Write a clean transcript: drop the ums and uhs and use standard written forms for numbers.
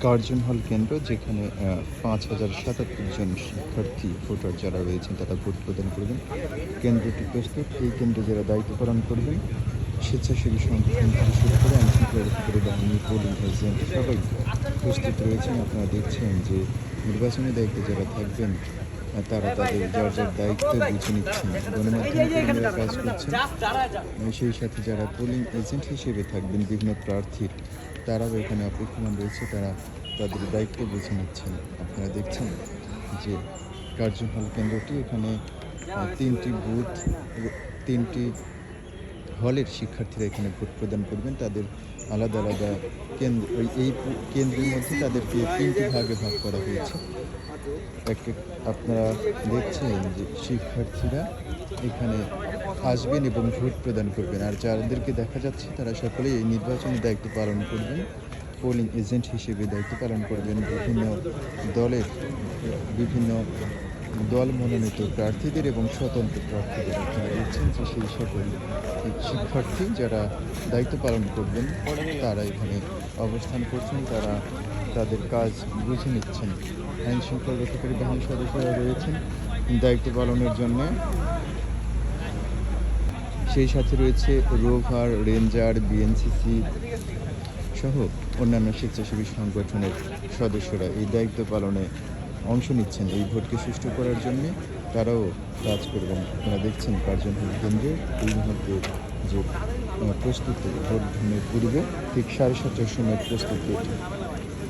Curzon হল কেন্দ্র, যেখানে ৫,০৭৭ জন শিক্ষার্থী ভোটার যারা রয়েছেন তারা ভোট প্রদান করবেন। কেন্দ্রটি প্রস্তুত। এই কেন্দ্রে যারা দায়িত্ব পালন করবেন, স্বেচ্ছাসেবী সংগঠন থেকে শুরু করে আইনশৃঙ্খলা রক্ষাকারী বাহিনী, পোলিং এজেন্ট সবাই প্রস্তুত রয়েছেন। আপনারা দেখছেন যে নির্বাচনী দায়িত্বে যারা থাকবেন তারা তাদের যার দায়িত্ব বুঝে নিচ্ছেন। গণমাধ্যম কর্মীরা কাজ করছেন। সেই সাথে যারা পোলিং এজেন্ট হিসেবে থাকবেন বিভিন্ন প্রার্থীর, তারাও এখানে অপেক্ষমান রয়েছে। তারা তাদের দায়িত্ব বুঝে নিচ্ছেন। আপনারা দেখছেন যে কার্জন হল কেন্দ্রটি, এখানে ৩টি বুথ, ৩টি হলের শিক্ষার্থীরা এখানে ভোট প্রদান করবেন। তাদের আলাদা আলাদা কেন্দ্র, এই কেন্দ্রের মধ্যে তাদেরকে ৩টি ভাগে ভাগ করা হয়েছে। আপনারা দেখছেন যে শিক্ষার্থীরা এখানে আসবেন এবং ভোট প্রদান করবেন। আর যাদেরকে দেখা যাচ্ছে তারা সকলেই এই নির্বাচনী দায়িত্ব পালন করবেন, পোলিং এজেন্ট হিসেবে দায়িত্ব পালন করবেন। বিভিন্ন দল মনোনীত প্রার্থীদের এবং স্বতন্ত্র প্রার্থীদের। আপনারা দেখছেন যে সেই সকল শিক্ষার্থী যারা দায়িত্ব পালন করবেন তারা এখানে অবস্থান করছেন। তারা তাদের কাজ বুঝে নিচ্ছেন। আইনশৃঙ্খলা রক্ষাকারী বাহিনীর সদস্যরা রয়েছেন দায়িত্ব পালনের জন্য। সেই সাথে রয়েছে রোভার, রেঞ্জার, বিএনসিসি সহ অন্যান্য স্বেচ্ছাসেবী সংগঠনের সদস্যরা এই দায়িত্ব পালনে অংশ নিচ্ছেন। এই ভোটকে সুষ্ঠু করার জন্য তারাও কাজ করবেন। আপনারা দেখছেন কার্জন হল কেন্দ্রে এই মুহূর্তে যে প্রস্তুতি, ভোট গ্রহণের পূর্বে ঠিক 7:30টার সময় প্রস্তুতি।